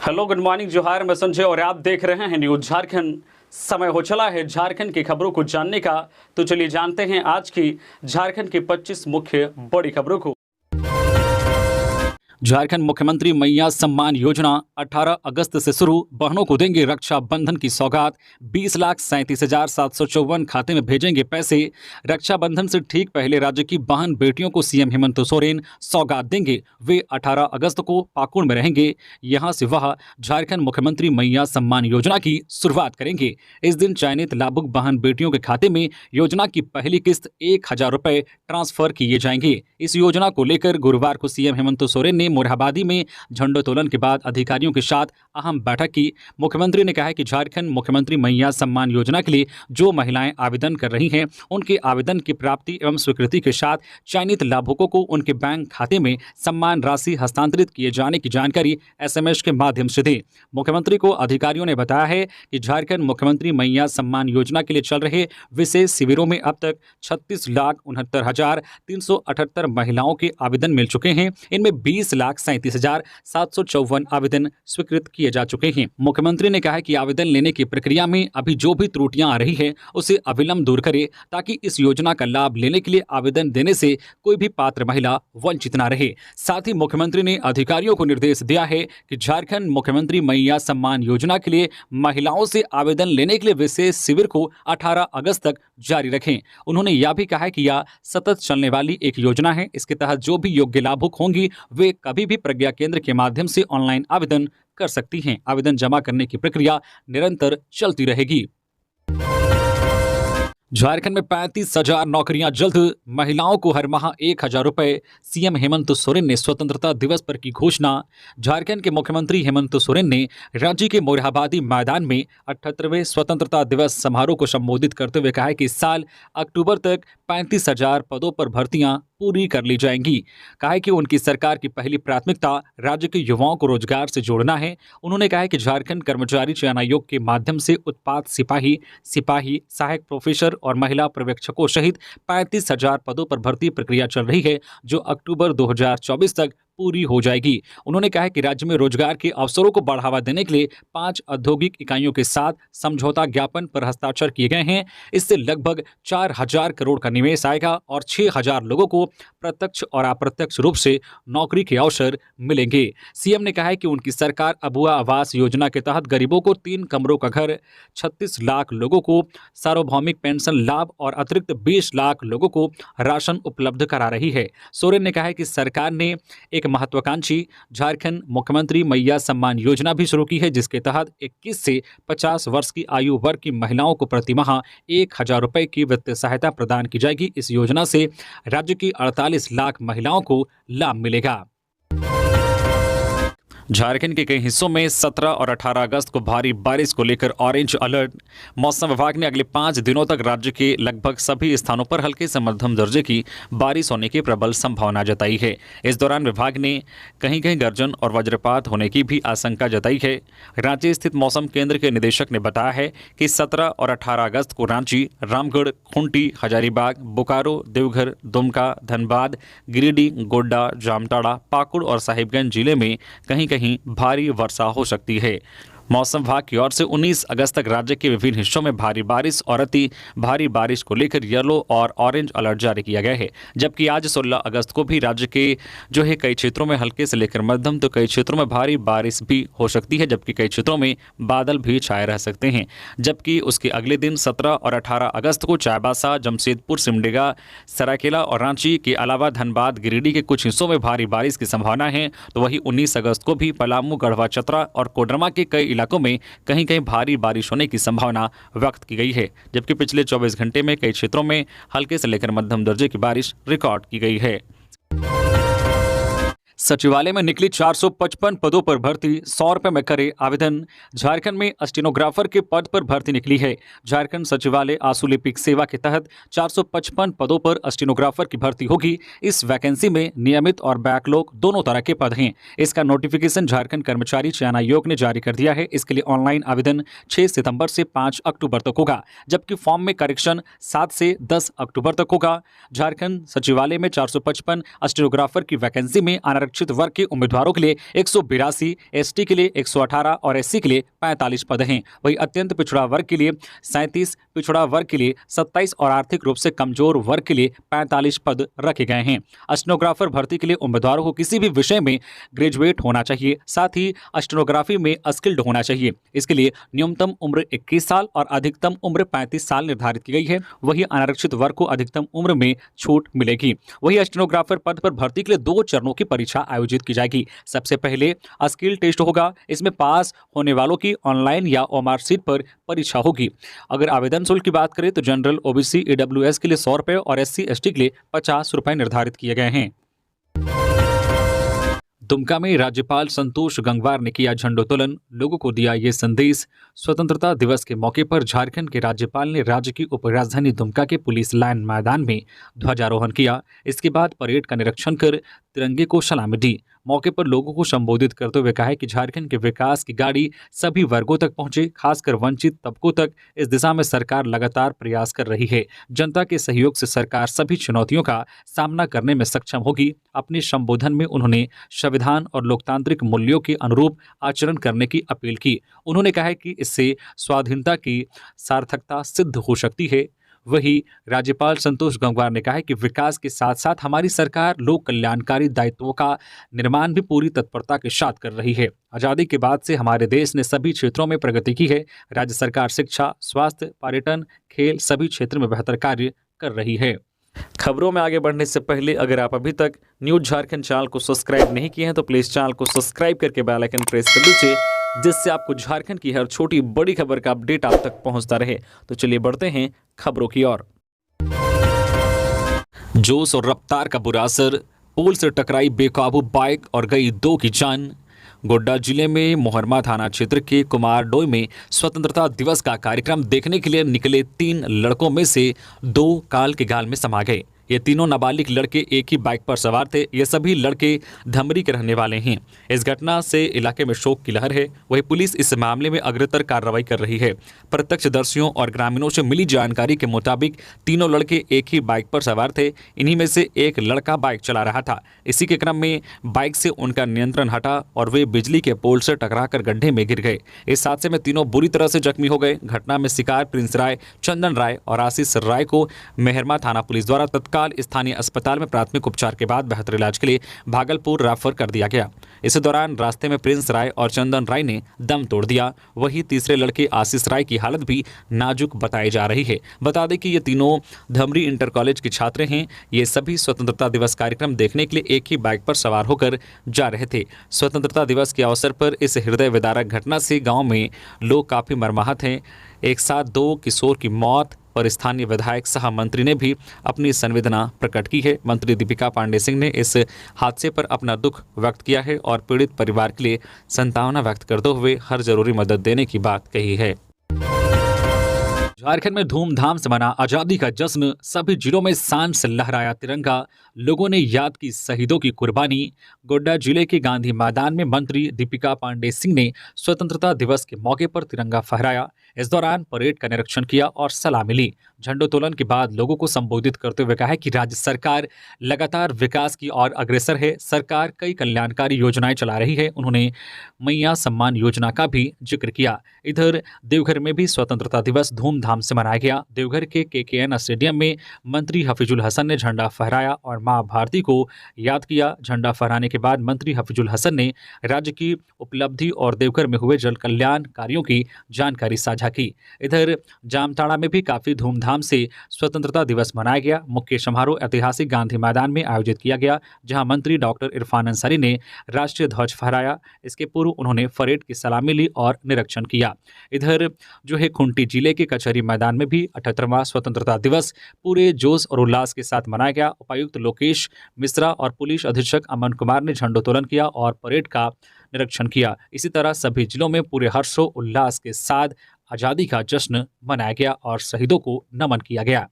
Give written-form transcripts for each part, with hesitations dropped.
Hello, good morning, जोहार। मैं संजय और आप देख रहे हैं न्यूज झारखंड। समय हो चला है झारखंड की खबरों को जानने का, तो चलिए जानते हैं आज की झारखंड की 25 मुख्य बड़ी खबरों को। झारखंड मुख्यमंत्री मैया सम्मान योजना 18 अगस्त से शुरू, बहनों को देंगे रक्षा बंधन की सौगात। 20,37,754 खाते में भेजेंगे पैसे। रक्षाबंधन से ठीक पहले राज्य की बहन बेटियों को सीएम हेमंत सोरेन सौगात देंगे। वे 18 अगस्त को पाकुड़ में रहेंगे। यहां से वह झारखंड मुख्यमंत्री मैया सम्मान योजना की शुरुआत करेंगे। इस दिन चयनित लाभुक बहन बेटियों के खाते में योजना की पहली किस्त 1,000 रुपए ट्रांसफर किए जाएंगे। इस योजना को लेकर गुरुवार को सीएम हेमंत सोरेन ने मोरहाबादी में झंडोत्तोलन के बाद अधिकारियों के साथ अहम बैठक की। मुख्यमंत्री ने कहा कि झारखंड मुख्यमंत्री मैया सम्मान योजना के लिए जो महिलाएं आवेदन कर रही हैं, उनके आवेदन की प्राप्ति एवं स्वीकृति के साथ चयनित लाभुकों को उनके बैंक खाते में सम्मान राशि हस्तांतरित किए जाने की जानकारी SMS के माध्यम से दी। मुख्यमंत्री को अधिकारियों ने बताया है कि झारखंड मुख्यमंत्री मैया सम्मान योजना के लिए चल रहे विशेष शिविरों में अब तक 36,69,378 महिलाओं के आवेदन मिल चुके हैं। इनमें 20,37,754 आवेदन स्वीकृत किए जा चुके हैं। मुख्यमंत्री ने कहा कि आवेदन लेने की प्रक्रिया में अभी जो भी त्रुटियां आ रही है उसे अविलंब दूर करे, ताकि इस योजना का लाभ लेने के लिए आवेदन देने से कोई भी पात्र महिला वंचित न रहे। साथ ही मुख्यमंत्री ने अधिकारियों को निर्देश दिया है कि झारखंड मुख्यमंत्री मैया सम्मान योजना के लिए महिलाओं से आवेदन लेने के लिए विशेष शिविर को 18 अगस्त तक जारी रखें। उन्होंने यह भी कहा कि यह सतत चलने वाली एक योजना है। इसके तहत जो भी योग्य लाभुक होंगी वे कभी भी प्रज्ञा केंद्र के माध्यम से ऑनलाइन आवेदन कर सकती हैं। आवेदन जमा करने की प्रक्रिया निरंतर चलती रहेगी। झारखंड में 35,000 नौकरियां जल्द, महिलाओं को हर माह 1,000 रुपए। सीएम हेमंत सोरेन ने स्वतंत्रता दिवस पर की घोषणा। झारखंड के मुख्यमंत्री हेमंत सोरेन ने राज्य के मोरहाबादी मैदान में 78वें स्वतंत्रता दिवस समारोह को संबोधित करते हुए कहा कि इस साल अक्टूबर तक 35,000 पदों पर भर्तियां पूरी कर ली जाएंगी। कहा कि उनकी सरकार की पहली प्राथमिकता राज्य के युवाओं को रोजगार से जोड़ना है। उन्होंने कहा कि झारखंड कर्मचारी चयन आयोग के माध्यम से उत्पाद सिपाही, सहायक प्रोफेसर और महिला पर्यवेक्षकों सहित 35,000 पदों पर भर्ती प्रक्रिया चल रही है, जो अक्टूबर 2024 तक पूरी हो जाएगी। उन्होंने कहा कि राज्य में रोजगार के अवसरों को बढ़ावा देने के लिए 5 औद्योगिक इकाइयों के साथ समझौता ज्ञापन पर हस्ताक्षर किए गए हैं। इससे लगभग 4,000 करोड़ का निवेश आएगा और 6,000 लोगों को प्रत्यक्ष और अप्रत्यक्ष रूप से नौकरी के अवसर मिलेंगे। सीएम ने कहा है कि उनकी सरकार अबुआ आवास योजना के तहत गरीबों को 3 कमरों का घर, 36 लाख लोगों को सार्वभौमिक पेंशन लाभ और अतिरिक्त 20 लाख लोगों को राशन उपलब्ध करा रही है। सोरेन ने कहा है कि सरकार ने एक महत्वाकांक्षी झारखंड मुख्यमंत्री मैया सम्मान योजना भी शुरू की है, जिसके तहत 21 से 50 वर्ष की आयु वर्ग की महिलाओं को प्रति माह 1,000 रुपए की वित्तीय सहायता प्रदान की जाएगी। इस योजना से राज्य की 48 लाख महिलाओं को लाभ मिलेगा। झारखंड के कई हिस्सों में 17 और 18 अगस्त को भारी बारिश को लेकर ऑरेंज अलर्ट। मौसम विभाग ने अगले 5 दिनों तक राज्य के लगभग सभी स्थानों पर हल्के से मध्यम दर्जे की बारिश होने की प्रबल संभावना जताई है। इस दौरान विभाग ने कहीं कहीं गर्जन और वज्रपात होने की भी आशंका जताई है। रांची स्थित मौसम केंद्र के निदेशक ने बताया है कि 17 और 18 अगस्त को रांची, रामगढ़, खूंटी, हजारीबाग, बोकारो, देवघर, दुमका, धनबाद, गिरिडीह, गोड्डा, जामताड़ा, पाकुड़ और साहिबगंज जिले में कहीं भारी वर्षा हो सकती है। मौसम विभाग की ओर से 19 अगस्त तक राज्य के विभिन्न हिस्सों में भारी बारिश और अति भारी बारिश को लेकर येलो और ऑरेंज अलर्ट जारी किया गया है। जबकि आज 16 अगस्त को भी राज्य के कई क्षेत्रों में हल्के से लेकर मध्यम तो कई क्षेत्रों में भारी बारिश भी हो सकती है, जबकि कई क्षेत्रों में बादल भी छाए रह सकते हैं। जबकि उसके अगले दिन 17 और 18 अगस्त को चाईबासा, जमशेदपुर, सिमडेगा, सरायकेला और रांची के अलावा धनबाद, गिरिडीह के कुछ हिस्सों में भारी बारिश की संभावना है। तो वहीं 19 अगस्त को भी पलामू, गढ़वा, चतरा और कोडरमा के कई इलाकों में कहीं कहीं भारी बारिश होने की संभावना व्यक्त की गई है। जबकि पिछले 24 घंटे में कई क्षेत्रों में हल्के से लेकर मध्यम दर्जे की बारिश रिकॉर्ड की गई है। सचिवालय में निकली 455 पदों पर भर्ती, 100 रुपए में करे आवेदन। झारखंड में स्टेनोग्राफर के पद पर भर्ती निकली है। झारखंड सचिवालय आशुलिपिक सेवा के तहत 455 पदों पर स्टेनोग्राफर की भर्ती होगी। इस वैकेंसी में नियमित और बैकलॉग दोनों तरह के पद हैं। इसका नोटिफिकेशन झारखंड कर्मचारी चयन आयोग ने जारी कर दिया है। इसके लिए ऑनलाइन आवेदन 6 सितंबर से 5 अक्टूबर तक होगा, जबकि फॉर्म में करेक्शन 7 से 10 अक्टूबर तक होगा। झारखंड सचिवालय में 455 स्टेनोग्राफर की वैकेंसी में अनारक्षित आरक्षित वर्ग के उम्मीदवारों के लिए 182, एसटी के लिए 118 और एससी के लिए 45 पद हैं। वहीं अत्यंत पिछड़ा वर्ग के लिए 37, पिछड़ा वर्ग के लिए 27 और आर्थिक रूप से कमजोर वर्ग के लिए 45 पद रखे गए हैं। स्टेनोग्राफर भर्ती के लिए उम्मीदवारों को किसी भी विषय में ग्रेजुएट होना चाहिए, साथ ही स्टेनोग्राफी में स्किल्ड होना चाहिए। इसके लिए न्यूनतम उम्र 21 साल और अधिकतम उम्र 35 साल निर्धारित की गई है। वहीं अनारक्षित वर्ग को अधिकतम उम्र में छूट मिलेगी। वहीं स्टेनोग्राफर पद पर भर्ती के लिए 2 चरणों की परीक्षा आयोजित की जाएगी। सबसे पहले स्किल टेस्ट होगा। इसमें पास होने वालों की ऑनलाइन या ओएमआर सीट पर परीक्षा होगी। अगर आवेदन शुल्क की बात करें तो जनरल, ओबीसी, ईडब्ल्यूएस के लिए 100 रुपये और एससी एसटी के लिए 50 रुपये निर्धारित किए गए हैं। दुमका में राज्यपाल संतोष गंगवार ने किया झंडोत्तोलन, लोगों को दिया ये संदेश। स्वतंत्रता दिवस के मौके पर झारखंड के राज्यपाल ने राज्य की उपराजधानी दुमका के पुलिस लाइन मैदान में ध्वजारोहण किया। इसके बाद परेड का निरीक्षण कर तिरंगे को सलामी दी। मौके पर लोगों को संबोधित करते हुए कहा कि झारखंड के विकास की गाड़ी सभी वर्गों तक पहुंचे, खासकर वंचित तबकों तक। इस दिशा में सरकार लगातार प्रयास कर रही है। जनता के सहयोग से सरकार सभी चुनौतियों का सामना करने में सक्षम होगी। अपने संबोधन में उन्होंने संविधान और लोकतांत्रिक मूल्यों के अनुरूप आचरण करने की अपील की। उन्होंने कहा कि इससे स्वाधीनता की सार्थकता सिद्ध हो सकती है। वहीं राज्यपाल संतोष गंगवार ने कहा कि विकास के साथ साथ हमारी सरकार लोक कल्याणकारी दायित्वों का निर्माण भी पूरी तत्परता के साथ कर रही है। आज़ादी के बाद से हमारे देश ने सभी क्षेत्रों में प्रगति की है। राज्य सरकार शिक्षा, स्वास्थ्य, पर्यटन, खेल सभी क्षेत्र में बेहतर कार्य कर रही है। खबरों में आगे बढ़ने से पहले अगर आप अभी तक न्यूज़ झारखंड चैनल को सब्सक्राइब नहीं किए हैं तो प्लीज़ चैनल को सब्सक्राइब करके बेल आइकन प्रेस कर लीजिए, जिससे आपको झारखंड की हर छोटी बड़ी खबर का अपडेट आप तक पहुंचता रहे। तो चलिए बढ़ते हैं खबरों की ओर। जोश और रफ्तार का बुरा असर, पोल से टकराई बेकाबू बाइक और गई 2 की जान। गोड्डा जिले में मोहरमा थाना क्षेत्र के कुमारडोई में स्वतंत्रता दिवस का कार्यक्रम देखने के लिए निकले 3 लड़कों में से 2 काल के गाल में समा गए। ये तीनों नाबालिग लड़के एक ही बाइक पर सवार थे। ये सभी लड़के धमरी के रहने वाले हैं। इस घटना से इलाके में शोक की लहर है। वहीं पुलिस इस मामले में अग्रतर कार्रवाई कर रही है। प्रत्यक्षदर्शियों और ग्रामीणों से मिली जानकारी के मुताबिक तीनों लड़के एक ही बाइक पर सवार थे। इन्हीं में से एक लड़का बाइक चला रहा था। इसी के क्रम में बाइक से उनका नियंत्रण हटा और वे बिजली के पोल से टकराकर गड्ढे में गिर गए। इस हादसे में तीनों बुरी तरह से जख्मी हो गए। घटना में शिकार प्रिंस राय, चंदन राय और आशीष राय को मेहरमा थाना पुलिस द्वारा तत्काल स्थानीय अस्पताल में प्राथमिक उपचार के बाद बेहतर इलाज के लिए भागलपुर रेफर कर दिया गया। इस दौरान रास्ते में प्रिंस राय और चंदन राय ने दम तोड़ दिया। वहीं तीसरे लड़के आशीष राय की हालत भी नाजुक बताई जा रही है। बता दें कि ये तीनों धमरी इंटर कॉलेज के छात्र हैं। ये सभी स्वतंत्रता दिवस कार्यक्रम देखने के लिए एक ही बाइक पर सवार होकर जा रहे थे। स्वतंत्रता दिवस के अवसर पर इस हृदय विदारक घटना से गाँव में लोग काफी मर्माहत हैं। एक साथ 2 किशोर की मौत पर स्थानीय विधायक सह मंत्री ने भी अपनी संवेदना प्रकट की है। मंत्री दीपिका पांडे सिंह ने इस हादसे पर अपना दुख व्यक्त किया है और पीड़ित परिवार के लिए सांत्वना व्यक्त करते हुए हर जरूरी मदद देने की बात कही है। झारखंड में धूमधाम से मना आजादी का जश्न, सभी जिलों में शान से लहराया तिरंगा, लोगों ने याद की शहीदों की कुर्बानी। गोड्डा जिले के गांधी मैदान में मंत्री दीपिका पांडे सिंह ने स्वतंत्रता दिवस के मौके पर तिरंगा फहराया। इस दौरान परेड का निरीक्षण किया और सलामी ली। झंडोत्तोलन के बाद लोगों को संबोधित करते हुए कहा कि राज्य सरकार लगातार विकास की ओर अग्रसर है। सरकार कई कल्याणकारी योजनाएं चला रही है। उन्होंने मैया सम्मान योजना का भी जिक्र किया। इधर देवघर में भी स्वतंत्रता दिवस धूमधाम से मनाया गया। देवघर के केकेएन स्टेडियम में मंत्री हफीजुल हसन ने झंडा फहराया और मां भारती को याद किया। झंडा फहराने के बाद मंत्री हफीजुल हसन ने राज्य की उपलब्धि और देवघर में हुए जल कल्याण कार्यों की जानकारी साझा की। इधर जामताड़ा में भी काफी धूमधाम से स्वतंत्रता दिवस मनाया गया। मुख्य समारोह ऐतिहासिक गांधी मैदान में आयोजित किया गया, जहां मंत्री डॉक्टर इरफान अंसारी ने राष्ट्रीय ध्वज फहराया। इसके पूर्व उन्होंने परेड की सलामी ली और निरीक्षण किया। इधर जो है खूंटी जिले के कचहरी मैदान में भी 78वां स्वतंत्रता दिवस पूरे जोश और उल्लास के साथ मनाया गया। उपायुक्त लोकेश मिश्रा और पुलिस अधीक्षक अमन कुमार ने झंडोत्तोलन किया और परेड का निरीक्षण किया। इसी तरह सभी जिलों में पूरे हर्षोल्लास के साथ आजादी का जश्न मनाया गया और शहीदों को नमन किया गया।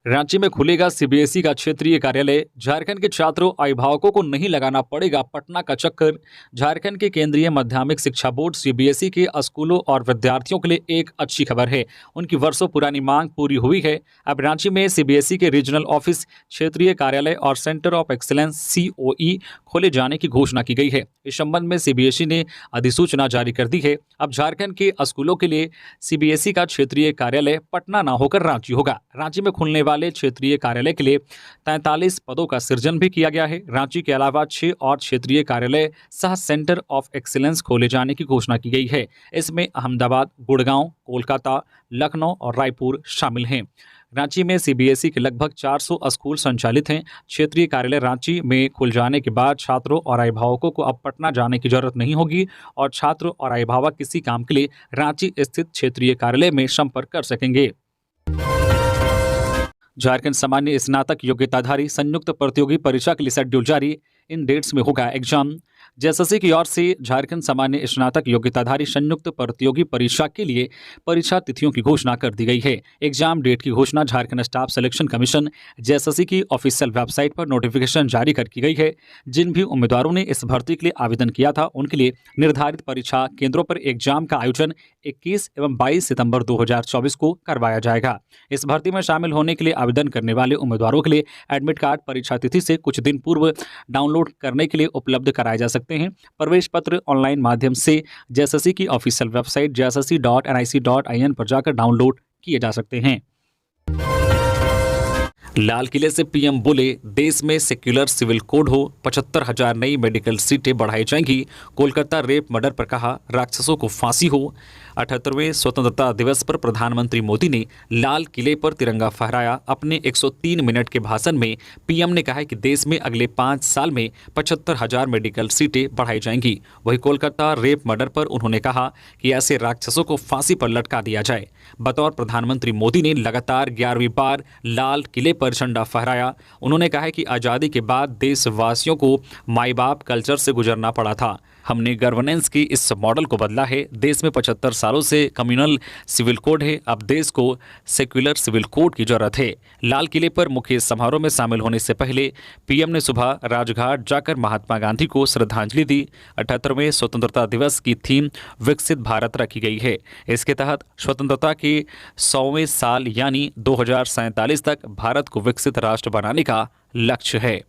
रांची में खुलेगा सीबीएसई का क्षेत्रीय कार्यालय। झारखंड के छात्रों अभिभावकों को नहीं लगाना पड़ेगा पटना का चक्कर। झारखंड के केंद्रीय माध्यमिक शिक्षा बोर्ड सीबीएसई के स्कूलों और विद्यार्थियों के लिए एक अच्छी खबर है। उनकी वर्षों पुरानी मांग पूरी हुई है। अब रांची में सीबीएसई के रीजनल ऑफिस, क्षेत्रीय कार्यालय और सेंटर ऑफ एक्सीलेंस सीओई खोले जाने की घोषणा की गई है। इस संबंध में सीबीएसई ने अधिसूचना जारी कर दी है। अब झारखंड के स्कूलों के लिए सीबीएसई का क्षेत्रीय कार्यालय पटना न होकर रांची होगा। रांची में खुलने वाले क्षेत्रीय कार्यालय के लिए 43 पदों का सृजन भी किया गया है। रांची के अलावा 6 और क्षेत्रीय कार्यालय सह सेंटर ऑफ एक्सीलेंस खोले जाने की घोषणा की गई है। इसमें अहमदाबाद, गुड़गांव, कोलकाता, लखनऊ और रायपुर शामिल हैं। रांची में सीबीएसई के लगभग 400 स्कूल संचालित हैं। क्षेत्रीय कार्यालय रांची में खुल जाने के बाद छात्रों और अभिभावकों को अब पटना जाने की जरूरत नहीं होगी और छात्र और अभिभावक किसी काम के लिए रांची स्थित क्षेत्रीय कार्यालय में संपर्क कर सकेंगे। झारखंड सामान्य स्नातक योग्यताधारी संयुक्त प्रतियोगी परीक्षा के लिए शेड्यूल जारी। इन डेट्स में होगा एग्जाम। जेएसएससी की ओर से झारखंड सामान्य स्नातक योग्यताधारी संयुक्त प्रतियोगी परीक्षा के लिए परीक्षा तिथियों की घोषणा कर दी गई है। एग्जाम डेट की घोषणा Jharkhand staff selection commission JSSC की ऑफिशियल वेबसाइट पर नोटिफिकेशन जारी कर की गई है। जिन भी उम्मीदवारों ने इस भर्ती के लिए आवेदन किया था उनके लिए निर्धारित परीक्षा केंद्रों पर एग्जाम का आयोजन 21 एवं 22 सितंबर 2024 को करवाया जाएगा। इस भर्ती में शामिल होने के लिए आवेदन करने वाले उम्मीदवारों के लिए एडमिट कार्ड परीक्षा तिथि से कुछ दिन पूर्व डाउनलोड करने के लिए उपलब्ध कराए जा सकते हैं। प्रवेश पत्र ऑनलाइन माध्यम से जेएसएससी की ऑफिशियल वेबसाइट jssc.nic.in पर जाकर डाउनलोड किए जा सकते हैं। लाल किले से पीएम बोले, देश में सेक्युलर सिविल कोड हो, 75,000 नई मेडिकल सीटें बढ़ाई जाएंगी। कोलकाता रेप मर्डर पर कहा, राक्षसों को फांसी हो। 78वें स्वतंत्रता दिवस पर प्रधानमंत्री मोदी ने लाल किले पर तिरंगा फहराया। अपने 103 मिनट के भाषण में पीएम ने कहा कि देश में अगले 5 साल में 75,000 मेडिकल सीटें बढ़ाई जाएंगी। वहीं कोलकाता रेप मर्डर पर उन्होंने कहा कि ऐसे राक्षसों को फांसी पर लटका दिया जाए। बतौर प्रधानमंत्री मोदी ने लगातार 11वीं बार लाल किले पर झंडा फहराया। उन्होंने कहा कि आज़ादी के बाद देशवासियों को माई बाप कल्चर से गुजरना पड़ा था। हमने गवर्नेंस की इस मॉडल को बदला है। देश में 75 सालों से कम्युनल सिविल कोड है, अब देश को सेक्युलर सिविल कोड की जरूरत है। लाल किले पर मुख्य समारोह में शामिल होने से पहले पीएम ने सुबह राजघाट जाकर महात्मा गांधी को श्रद्धांजलि दी। 78वें स्वतंत्रता दिवस की थीम विकसित भारत रखी गई है। इसके तहत स्वतंत्रता के 100वें साल यानी 2047 तक भारत को विकसित राष्ट्र बनाने का लक्ष्य है।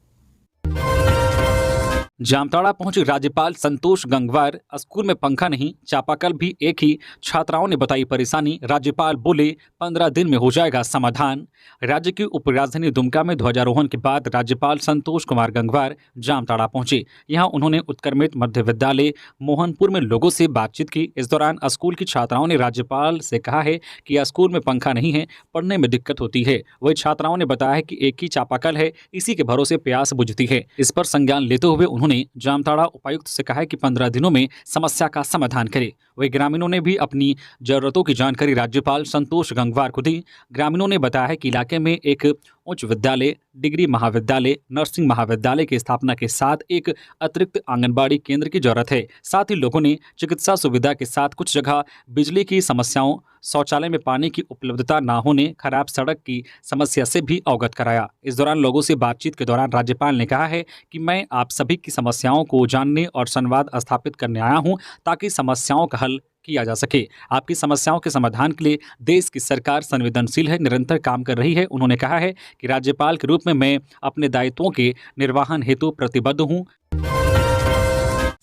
जामताड़ा पहुंचे राज्यपाल संतोष गंगवार। स्कूल में पंखा नहीं, चापाकल भी एक ही, छात्राओं ने बताई परेशानी। राज्यपाल बोले 15 दिन में हो जाएगा समाधान। राज्य की उपराजधानी दुमका में ध्वजारोहण के बाद राज्यपाल संतोष कुमार गंगवार जामताड़ा पहुंचे। यहां उन्होंने उत्क्रमित मध्य विद्यालय मोहनपुर में लोगों से बातचीत की। इस दौरान स्कूल की छात्राओं ने राज्यपाल से कहा है कि स्कूल में पंखा नहीं है, पढ़ने में दिक्कत होती है। वही छात्राओं ने बताया कि एक ही चापाकल है, इसी के भरोसे प्यास बुझती है। इस पर संज्ञान लेते हुए उन्होंने जामताड़ा उपायुक्त से कहा कि 15 दिनों में समस्या का समाधान करे। वही ग्रामीणों ने भी अपनी जरूरतों की जानकारी राज्यपाल संतोष गंगवार को दी। ग्रामीणों ने बताया है कि इलाके में एक उच्च विद्यालय, डिग्री महाविद्यालय, नर्सिंग महाविद्यालय की स्थापना के साथ एक अतिरिक्त आंगनबाड़ी केंद्र की जरूरत है। साथ ही लोगों ने चिकित्सा सुविधा के साथ कुछ जगह बिजली की समस्याओं, शौचालय में पानी की उपलब्धता न होने, खराब सड़क की समस्या से भी अवगत कराया। इस दौरान लोगों से बातचीत के दौरान राज्यपाल ने कहा है कि मैं आप सभी की समस्याओं को जानने और संवाद स्थापित करने आया हूं ताकि समस्याओं का हल किया जा सके। आपकी समस्याओं के समाधान के लिए देश की सरकार संवेदनशील है, निरंतर काम कर रही है। उन्होंने कहा है कि राज्यपाल के रूप में मैं अपने दायित्वों के निर्वहन हेतु प्रतिबद्ध हूं।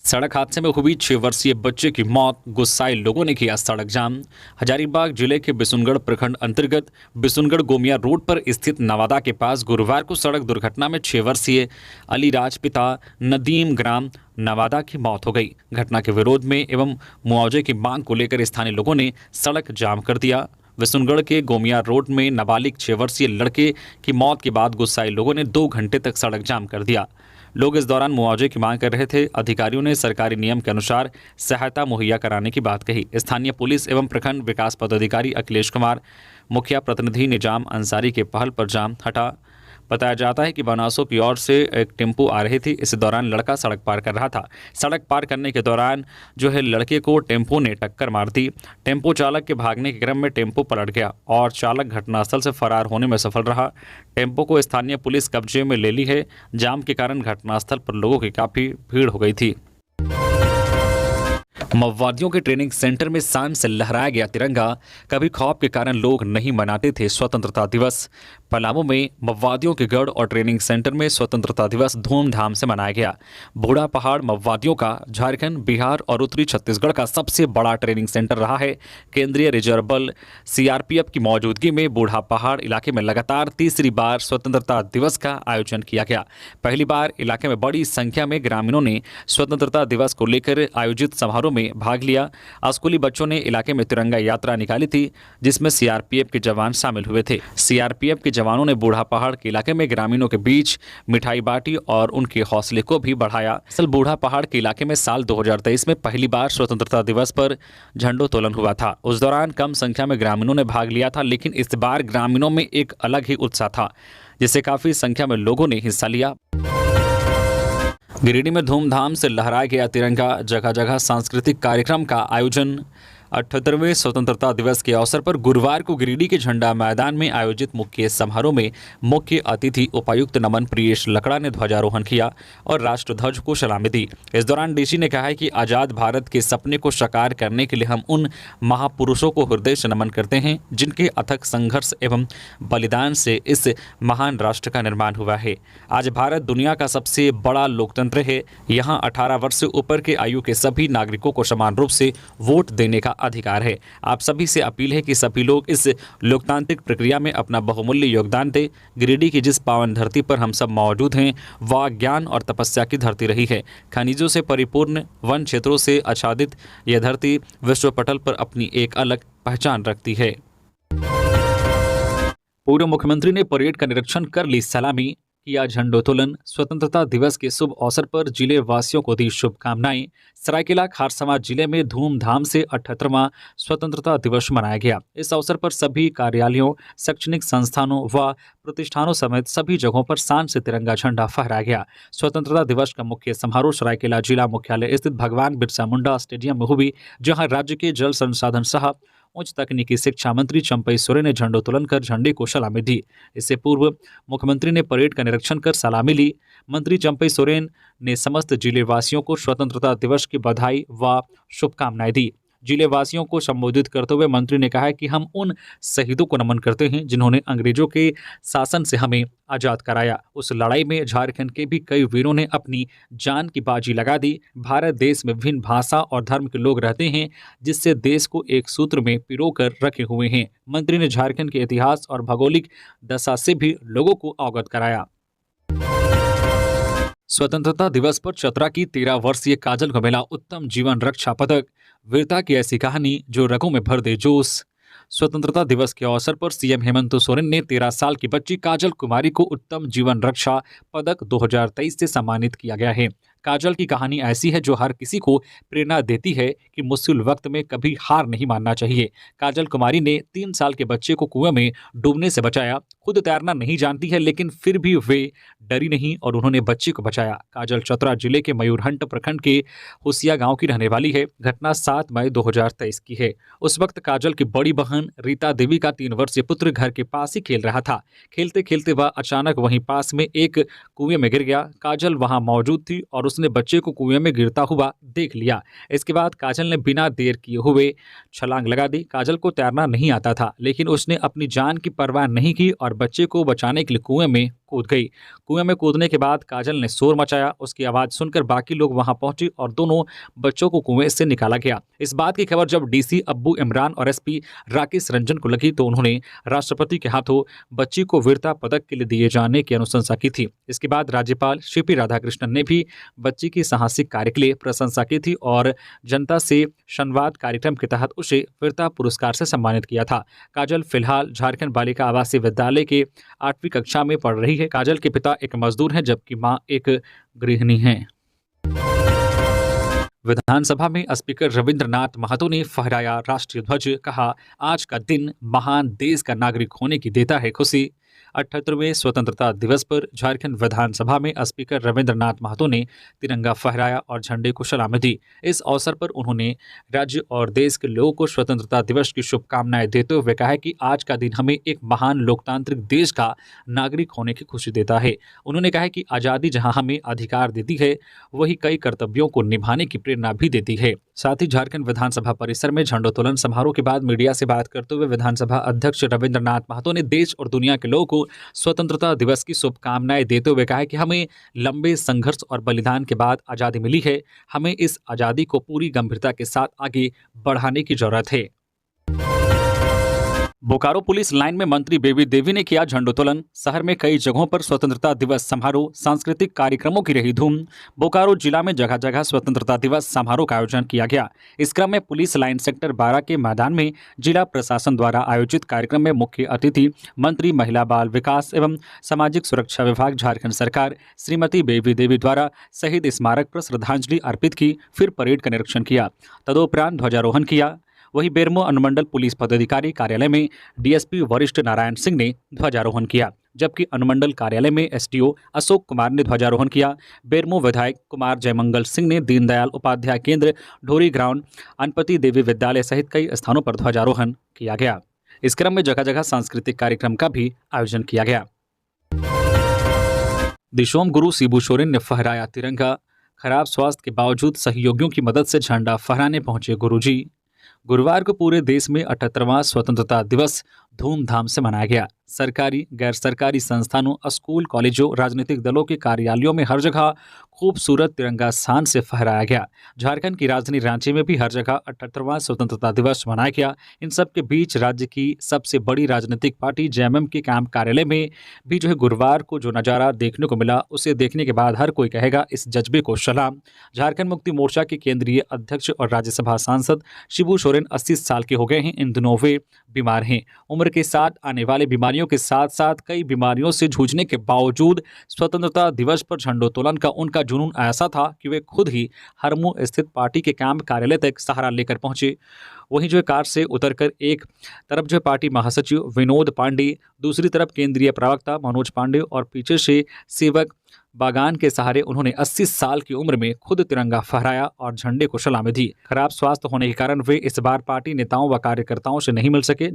सड़क हादसे में हुई 6 वर्षीय बच्चे की मौत, गुस्साए लोगों ने किया सड़क जाम। हजारीबाग जिले के बिशुनगढ़ प्रखंड अंतर्गत बिशुनगढ़ गोमिया रोड पर स्थित नवादा के पास गुरुवार को सड़क दुर्घटना में 6 वर्षीय अलीराज पिता नदीम ग्राम नवादा की मौत हो गई। घटना के विरोध में एवं मुआवजे की मांग को लेकर स्थानीय लोगों ने सड़क जाम कर दिया। बिशुनगढ़ के गोमिया रोड में नाबालिग 6 वर्षीय लड़के की मौत के बाद गुस्साए लोगों ने 2 घंटे तक सड़क जाम कर दिया। लोग इस दौरान मुआवजे की मांग कर रहे थे। अधिकारियों ने सरकारी नियम के अनुसार सहायता मुहैया कराने की बात कही। स्थानीय पुलिस एवं प्रखंड विकास पदाधिकारी अखिलेश कुमार, मुखिया प्रतिनिधि निजाम अंसारी के पहल पर जाम हटा। बताया जाता है कि बनासो की ओर से एक टेम्पो आ रही थी। इस दौरान लड़का सड़क पार कर रहा था। सड़क पार करने के दौरान जो है लड़के को टेम्पो ने टक्कर मार दी। टेम्पो चालक के भागने के क्रम में टेम्पो पलट गया और चालक घटनास्थल से फरार होने में सफल रहा। टेम्पो को स्थानीय पुलिस कब्जे में ले ली है। जाम के कारण घटनास्थल पर लोगों की काफ़ी भीड़ हो गई थी। माओवादियों के ट्रेनिंग सेंटर में शान से लहराया गया तिरंगा। कभी खौफ के कारण लोग नहीं मनाते थे स्वतंत्रता दिवस। पलामू में माओवादियों के गढ़ और ट्रेनिंग सेंटर में स्वतंत्रता दिवस धूमधाम से मनाया गया। बूढ़ा पहाड़ माओवादियों का झारखंड, बिहार और उत्तरी छत्तीसगढ़ का सबसे बड़ा ट्रेनिंग सेंटर रहा है। केंद्रीय रिजर्व बल सीआरपीएफ की मौजूदगी में बूढ़ा पहाड़ इलाके में लगातार तीसरी बार स्वतंत्रता दिवस का आयोजन किया गया। पहली बार इलाके में बड़ी संख्या में ग्रामीणों ने स्वतंत्रता दिवस को लेकर आयोजित समारोह में भाग लिया। स्कूली बच्चों ने इलाके में तिरंगा यात्रा निकाली थी, जिसमें सीआरपीएफ के जवान शामिल हुए थे। सीआरपीएफ के जवानों ने बूढ़ा पहाड़ के इलाके में ग्रामीणों के बीच मिठाई बांटी और उनके हौसले को भी बढ़ाया। असल बूढ़ा पहाड़ के इलाके में साल 2023 में पहली बार स्वतंत्रता दिवस पर झंडोत्तोलन हुआ था। उस दौरान कम संख्या में ग्रामीणों ने भाग लिया था, लेकिन इस बार ग्रामीणों में एक अलग ही उत्साह था, जिससे काफी संख्या में लोगों ने हिस्सा लिया। गिरिडीह में धूमधाम से लहराया गया तिरंगा। जगह जगह सांस्कृतिक कार्यक्रम का आयोजन। 78वें स्वतंत्रता दिवस के अवसर पर गुरुवार को गिरिडीह के झंडा मैदान में आयोजित मुख्य समारोह में मुख्य अतिथि उपायुक्त नमन प्रियेश लकड़ा ने ध्वजारोहण किया और राष्ट्रध्वज को सलामी दी। इस दौरान डीसी ने कहा है कि आज़ाद भारत के सपने को साकार करने के लिए हम उन महापुरुषों को हृदय से नमन करते हैं जिनके अथक संघर्ष एवं बलिदान से इस महान राष्ट्र का निर्माण हुआ है। आज भारत दुनिया का सबसे बड़ा लोकतंत्र है। यहाँ 18 वर्ष से ऊपर के आयु के सभी नागरिकों को समान रूप से वोट देने का अधिकार है। आप सभी से अपील है कि सभी लोग इस लोकतांत्रिक प्रक्रिया में अपना बहुमूल्य योगदान दें। गिरिडीह की जिस पावन धरती पर हम सब मौजूद हैं वह ज्ञान और तपस्या की धरती रही है। खनिजों से परिपूर्ण वन क्षेत्रों से आच्छादित यह धरती विश्व पटल पर अपनी एक अलग पहचान रखती है। पूर्व मुख्यमंत्री ने परेड का निरीक्षण कर ली सलामी, किया झंडोत्तोलन। स्वतंत्रता दिवस के शुभ अवसर पर जिले वासियों को दी शुभकामनाएं। सरायकेला खारसमा जिले में धूमधाम से 78वां स्वतंत्रता दिवस मनाया गया। इस अवसर पर सभी कार्यालयों, शैक्षणिक संस्थानों व प्रतिष्ठानों समेत सभी जगहों पर शान से तिरंगा झंडा फहराया गया। स्वतंत्रता दिवस का मुख्य समारोह सरायकेला जिला मुख्यालय स्थित भगवान बिरसा मुंडा स्टेडियम में हुई, जहां राज्य के जल संसाधन सह उच्च तकनीकी शिक्षा मंत्री चंपई सोरेन ने झंडोत्तोलन कर झंडे को सलामी दी। इससे पूर्व मुख्यमंत्री ने परेड का निरीक्षण कर सलामी ली। मंत्री चंपई सोरेन ने समस्त जिले वासियों को स्वतंत्रता दिवस की बधाई व शुभकामनाएं दी। जिले वासियों को संबोधित करते हुए मंत्री ने कहा कि हम उन शहीदों को नमन करते हैं जिन्होंने अंग्रेजों के शासन से हमें आज़ाद कराया। उस लड़ाई में झारखंड के भी कई वीरों ने अपनी जान की बाजी लगा दी। भारत देश में विभिन्न भाषा और धर्म के लोग रहते हैं, जिससे देश को एक सूत्र में पिरोकर रखे हुए हैं। मंत्री ने झारखंड के इतिहास और भौगोलिक दशा से भी लोगों को अवगत कराया। स्वतंत्रता दिवस पर चतरा की 13 वर्षीय काजल को मिला उत्तम जीवन रक्षा पदक। वीरता की ऐसी कहानी जो रगों में भर दे जोश। स्वतंत्रता दिवस के अवसर पर सीएम हेमंत सोरेन ने 13 साल की बच्ची काजल कुमारी को उत्तम जीवन रक्षा पदक 2023 से सम्मानित किया गया है। काजल की कहानी ऐसी है जो हर किसी को प्रेरणा देती है कि मुश्किल वक्त में कभी हार नहीं मानना चाहिए। काजल कुमारी ने 3 साल के बच्चे को कुएं में डूबने से बचाया। खुद तैरना नहीं जानती है, लेकिन फिर भी वे डरी नहीं और उन्होंने बच्चे को बचाया। काजल चतरा जिले के मयूरहंट प्रखंड के हुसिया गांव की रहने वाली है। घटना 7 मई 2023 की है। उस वक्त काजल की बड़ी बहन रीता देवी का 3 वर्षीय पुत्र घर के पास ही खेल रहा था। खेलते खेलते वह अचानक वहीं पास में एक कुएं में गिर गया। काजल वहां मौजूद थी और उसने बच्चे को कुएं में गिरता हुआ देख लिया। इसके बाद काजल ने बिना देर किए हुए छलांग लगा दी। काजल को तैरना नहीं आता था, लेकिन उसने अपनी जान की परवाह नहीं की और बच्चे को बचाने के लिए कुएं में कूद गई। कुएं में कूदने के बाद काजल ने शोर मचाया। उसकी आवाज़ सुनकर बाकी लोग वहां पहुंचे और दोनों बच्चों को कुएं से निकाला गया। इस बात की खबर जब डीसी अब्बू इमरान और एसपी राकेश रंजन को लगी तो उन्होंने राष्ट्रपति के हाथों बच्ची को वीरता पदक के लिए दिए जाने की अनुशंसा की थी। इसके बाद राज्यपाल सीपी राधाकृष्णन ने भी बच्ची की साहसिक कार्य के लिए प्रशंसा की थी और जनता से संवाद कार्यक्रम के तहत उसे वीरता पुरस्कार से सम्मानित किया था। काजल फिलहाल झारखंड बालिका आवासीय विद्यालय के 8वीं कक्षा में पढ़ रही है। काजल के पिता एक मजदूर हैं जबकि मां एक गृहिणी हैं। विधानसभा में स्पीकर रविंद्रनाथ महतो ने फहराया राष्ट्रीय ध्वज। कहा, आज का दिन महान देश का नागरिक होने की देता है खुशी। 78वें स्वतंत्रता दिवस पर झारखंड विधानसभा में स्पीकर रविंद्रनाथ महतो ने तिरंगा फहराया और झंडे को सलामी दी। इस अवसर पर उन्होंने राज्य और देश के लोगों को स्वतंत्रता दिवस की शुभकामनाएं देते हुए कहा कि आज का दिन हमें एक महान लोकतांत्रिक देश का नागरिक होने की खुशी देता है। उन्होंने कहा कि आज़ादी जहां हमें अधिकार देती है, वही कई कर्तव्यों को निभाने की प्रेरणा भी देती है। साथ ही झारखंड विधानसभा परिसर में झंडोत्तोलन समारोह के बाद मीडिया से बात करते हुए विधानसभा अध्यक्ष रविंद्रनाथ महतो ने देश और दुनिया के लोगों को स्वतंत्रता दिवस की शुभकामनाएं देते हुए कहा कि हमें लंबे संघर्ष और बलिदान के बाद आज़ादी मिली है। हमें इस आज़ादी को पूरी गंभीरता के साथ आगे बढ़ाने की जरूरत है। बोकारो पुलिस लाइन में मंत्री बेबी देवी ने किया झंडोत्तोलन। शहर में कई जगहों पर स्वतंत्रता दिवस समारोह, सांस्कृतिक कार्यक्रमों की रही धूम। बोकारो जिला में जगह जगह स्वतंत्रता दिवस समारोह का आयोजन किया गया। इस क्रम में पुलिस लाइन सेक्टर 12 के मैदान में जिला प्रशासन द्वारा आयोजित कार्यक्रम में मुख्य अतिथि मंत्री महिला बाल विकास एवं सामाजिक सुरक्षा विभाग झारखंड सरकार श्रीमती बेबी देवी द्वारा शहीद स्मारक पर श्रद्धांजलि अर्पित की। फिर परेड का निरीक्षण किया, तदोपरांत ध्वजारोहण किया। वहीं बेरमो अनुमंडल पुलिस पदाधिकारी कार्यालय में डीएसपी वरिष्ठ नारायण सिंह ने ध्वजारोहण किया, जबकि अनुमंडल कार्यालय में एसडीओ अशोक कुमार ने ध्वजारोहण किया। बेरमो विधायक कुमार जयमंगल सिंह ने दीनदयाल उपाध्याय केंद्र, ढोरी ग्राउंड, अनपति देवी विद्यालय सहित कई स्थानों पर ध्वजारोहण किया गया। इस क्रम में जगह जगह सांस्कृतिक कार्यक्रम का भी आयोजन किया गया। दिशोम गुरु शिबू सोरेन ने फहराया तिरंगा। खराब स्वास्थ्य के बावजूद सहयोगियों की मदद से झंडा फहराने पहुंचे गुरुजी। गुरुवार को पूरे देश में 78वां स्वतंत्रता दिवस धूमधाम से मनाया गया। सरकारी, गैर सरकारी संस्थानों, स्कूल, कॉलेजों, राजनीतिक दलों के कार्यालयों में हर जगह खूबसूरत तिरंगा शान से फहराया गया। झारखंड की राजधानी रांची में भी हर जगह 78वां स्वतंत्रता दिवस मनाया गया। इन सब के बीच राज्य की सबसे बड़ी राजनीतिक पार्टी जेएमएम के कैंप कार्यालय में भी गुरुवार को जो नज़ारा देखने को मिला, उसे देखने के बाद हर कोई कहेगा इस जज्बे को सलाम। झारखंड मुक्ति मोर्चा के केंद्रीय अध्यक्ष और राज्यसभा सांसद शिबू सोरेन 80 साल के हो गए हैं। इन दिनों वे बीमार हैं। उम्र के साथ आने वाली बीमारियों के साथ साथ कई बीमारियों से जूझने के बावजूद स्वतंत्रता दिवस पर झंडोत्तोलन का उनका जुनून ऐसा था कि वे खुद ही हरमू स्थित पार्टी के कैंप कार्यालय तक सहारा लेकर पहुंचे। वहीं कार से उतरकर एक तरफ पार्टी महासचिव विनोद पांडे, दूसरी तरफ केंद्रीय प्रवक्ता मनोज पांडे और पीछे से सेवक बागान के सहारे उन्होंने 80 साल की उम्र में खुद तिरंगा फहराया और झंडे को सलामी दी। खराब स्वास्थ्य होने के कारण वे इस बार पार्टी नेताओं व कार्यकर्ताओं से नहीं मिल सके।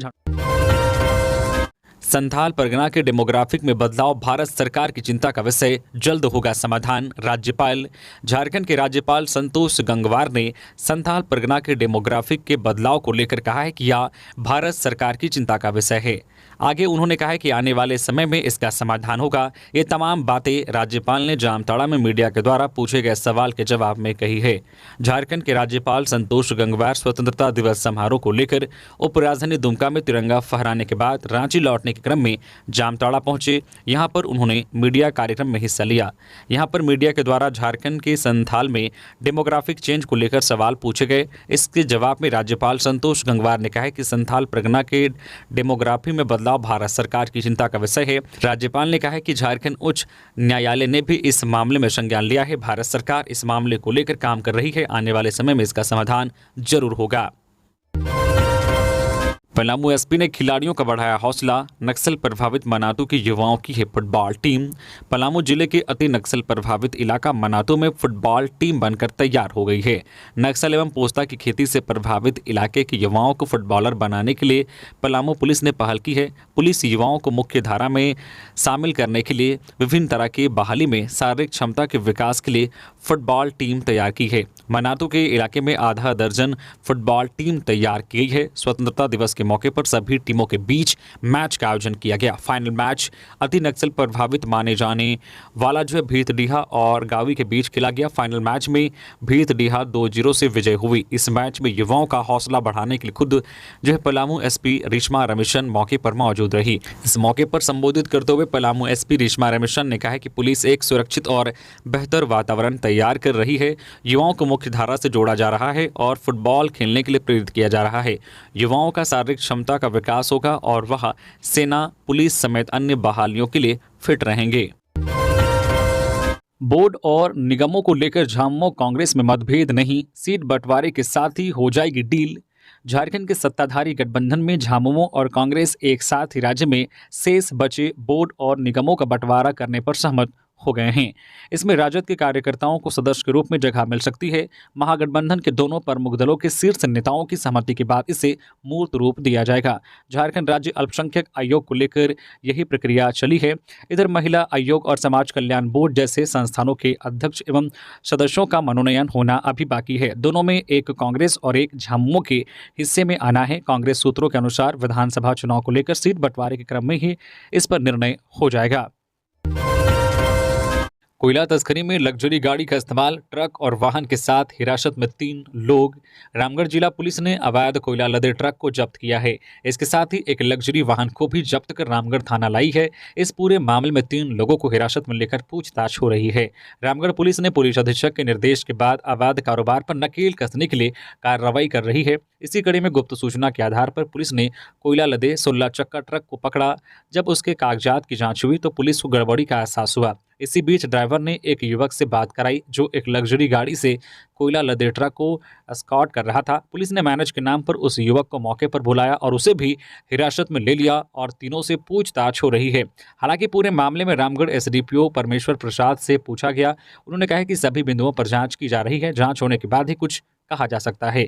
संथाल परगना के डेमोग्राफिक में बदलाव भारत सरकार की चिंता का विषय, जल्द होगा समाधान। राज्यपाल। झारखंड के राज्यपाल संतोष गंगवार ने संथाल परगना के डेमोग्राफिक के बदलाव को लेकर कहा है कि यह भारत सरकार की चिंता का विषय है। आगे उन्होंने कहा है कि आने वाले समय में इसका समाधान होगा। ये तमाम बातें राज्यपाल ने जामताड़ा में मीडिया के द्वारा पूछे गए सवाल के जवाब में कही है। झारखंड के राज्यपाल संतोष गंगवार स्वतंत्रता दिवस समारोह को लेकर उपराजधानी दुमका में तिरंगा फहराने के बाद रांची लौटने के क्रम में जामताड़ा पहुंचे। यहां पर उन्होंने मीडिया कार्यक्रम में हिस्सा लिया। यहां पर मीडिया के द्वारा झारखंड के संथाल में डेमोग्राफिक चेंज को लेकर सवाल पूछे गए। इसके जवाब में राज्यपाल संतोष गंगवार ने कहा कि संथाल परगना के डेमोग्राफी में बदलाव भारत सरकार की चिंता का विषय है। राज्यपाल ने कहा कि झारखंड उच्च न्यायालय ने भी इस मामले में संज्ञान लिया है। भारत सरकार इस मामले को लेकर काम कर रही है। आने वाले समय में इसका समाधान जरूर होगा। पलामू एसपी ने खिलाड़ियों का बढ़ाया हौसला। नक्सल प्रभावित मनातू की युवाओं की है फुटबॉल टीम। पलामू जिले के अति नक्सल प्रभावित इलाका मनातू में फुटबॉल टीम बनकर तैयार हो गई है। नक्सल एवं पोस्ता की खेती से प्रभावित इलाके के युवाओं को फुटबॉलर बनाने के लिए पलामू पुलिस ने पहल की है। पुलिस युवाओं को मुख्य धारा में शामिल करने के लिए विभिन्न तरह की बहाली में शारीरिक क्षमता के विकास के लिए फुटबॉल टीम तैयार की है। मनातू के इलाके में आधा दर्जन फुटबॉल टीम तैयार की गई है। स्वतंत्रता दिवस के मौके पर सभी टीमों के बीच मैच का आयोजन किया गया। फाइनल मैच अति नक्सल प्रभावित माने जाने वाला भीतडीहा और गावी के बीच खेला गया। फाइनल मैच में भीतडीहा 2-0 से विजय हुई। इस मैच में युवाओं का हौसला बढ़ाने के लिए खुद पलामू एसपी रेशमा रमेशन मौके पर मौजूद रही। इस मौके पर संबोधित करते हुए पलामू एसपी रेशमा रमेशन ने कहा कि पुलिस एक सुरक्षित और बेहतर वातावरण तैयार कर रही है। युवाओं को मुख्य धारा से जोड़ा जा रहा है और फुटबॉल खेलने के लिए प्रेरित किया जा रहा है। युवाओं का शारीरिक क्षमता का विकास होगा और वह सेना, पुलिस समेत अन्य बहालियों के लिए फिट रहेंगे। बोर्ड और निगमों को लेकर झामुमो कांग्रेस में मतभेद नहीं, सीट बंटवारे के साथ ही हो जाएगी डील। झारखंड के सत्ताधारी गठबंधन में झामुमो और कांग्रेस एक साथ ही राज्य में शेष बचे बोर्ड और निगमों का बंटवारा करने पर सहमत हो गए हैं। इसमें राजद के कार्यकर्ताओं को सदस्य के रूप में जगह मिल सकती है। महागठबंधन के दोनों प्रमुख दलों के शीर्ष नेताओं की सहमति के बाद इसे मूर्त रूप दिया जाएगा। झारखंड राज्य अल्पसंख्यक आयोग को लेकर यही प्रक्रिया चली है। इधर महिला आयोग और समाज कल्याण बोर्ड जैसे संस्थानों के अध्यक्ष एवं सदस्यों का मनोनयन होना अभी बाकी है। दोनों में एक कांग्रेस और एक झामुमो के हिस्से में आना है। कांग्रेस सूत्रों के अनुसार विधानसभा चुनाव को लेकर सीट बंटवारे के क्रम में ही इस पर निर्णय हो जाएगा। कोयला तस्करी में लग्जरी गाड़ी का इस्तेमाल, ट्रक और वाहन के साथ हिरासत में 3 लोग। रामगढ़ जिला पुलिस ने अवैध कोयला लदे ट्रक को जब्त किया है। इसके साथ ही एक लग्जरी वाहन को भी जब्त कर रामगढ़ थाना लाई है। इस पूरे मामले में 3 लोगों को हिरासत में लेकर पूछताछ हो रही है। रामगढ़ पुलिस ने पुलिस अधीक्षक के निर्देश के बाद अवैध कारोबार पर नकेल कसने के लिए कार्रवाई कर रही है। इसी कड़ी में गुप्त सूचना के आधार पर पुलिस ने कोयला लदे 16 चक्का ट्रक को पकड़ा। जब उसके कागजात की जांच हुई तो पुलिस को गड़बड़ी का एहसास हुआ। इसी बीच ड्राइवर ने एक युवक से बात कराई जो एक लग्जरी गाड़ी से कोयला लदे ट्रक को एस्कॉर्ट कर रहा था। पुलिस ने मैनेज के नाम पर उस युवक को मौके पर बुलाया और उसे भी हिरासत में ले लिया और तीनों से पूछताछ हो रही है। हालांकि पूरे मामले में रामगढ़ एसडीपीओ परमेश्वर प्रसाद से पूछा गया। उन्होंने कहा कि सभी बिंदुओं पर जांच की जा रही है। जांच होने के बाद ही कुछ कहा जा सकता है।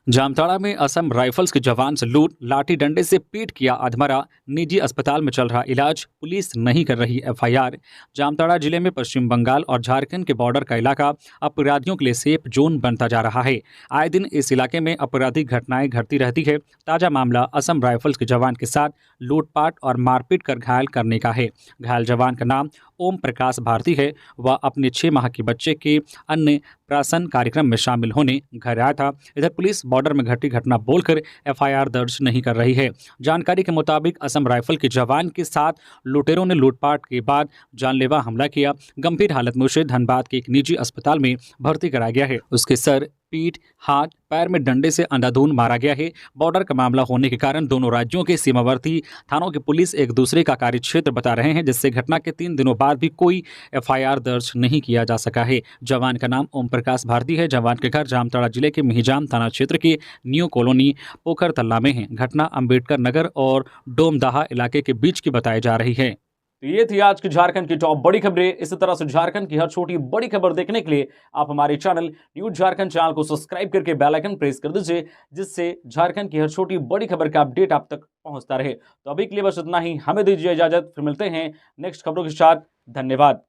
जामताड़ा में असम राइफल्स के जवान से लूट, लाठी डंडे से पीट किया अधमरा, निजी अस्पताल में चल रहा इलाज, पुलिस नहीं कर रही एफआईआर। जामताड़ा जिले में पश्चिम बंगाल और झारखंड के बॉर्डर का इलाका अपराधियों के लिए सेफ जोन बनता जा रहा है। आए दिन इस इलाके में आपराधिक घटनाएं घटती रहती है। ताज़ा मामला असम राइफल्स के जवान के साथ लूटपाट और मारपीट कर घायल करने का है। घायल जवान का नाम ओम प्रकाश भारती है। वह अपने 6 माह के बच्चे के अन्य प्राशन कार्यक्रम में शामिल होने घर आया था। इधर पुलिस बॉर्डर में घटी घटना बोलकर एफआईआर दर्ज नहीं कर रही है। जानकारी के मुताबिक असम राइफल के जवान के साथ लुटेरों ने लूटपाट के बाद जानलेवा हमला किया। गंभीर हालत में उसे धनबाद के एक निजी अस्पताल में भर्ती कराया गया है। उसके सर, पीठ, हाथ, पैर में डंडे से अंधाधुंध मारा गया है। बॉर्डर का मामला होने के कारण दोनों राज्यों के सीमावर्ती थानों की पुलिस एक दूसरे का कार्यक्षेत्र बता रहे हैं, जिससे घटना के 3 दिनों बाद भी कोई एफआईआर दर्ज नहीं किया जा सका है। जवान का नाम ओम प्रकाश भारती है। जवान के घर जामताड़ा जिले के मिहिजाम थाना क्षेत्र के न्यू कॉलोनी पोखर तल्ला में है। घटना अंबेडकर नगर और डोमदाहा इलाके के बीच की बताई जा रही है। तो ये थी आज की झारखंड की टॉप बड़ी खबरें। इसी तरह से झारखंड की हर छोटी बड़ी खबर देखने के लिए आप हमारे चैनल न्यूज झारखंड चैनल को सब्सक्राइब करके बेल आइकन प्रेस कर दीजिए, जिससे झारखंड की हर छोटी बड़ी खबर का अपडेट आप तक पहुंचता रहे। तो अभी के लिए बस इतना ही। हमें दीजिए इजाजत, फिर मिलते हैं नेक्स्ट खबरों के साथ। धन्यवाद।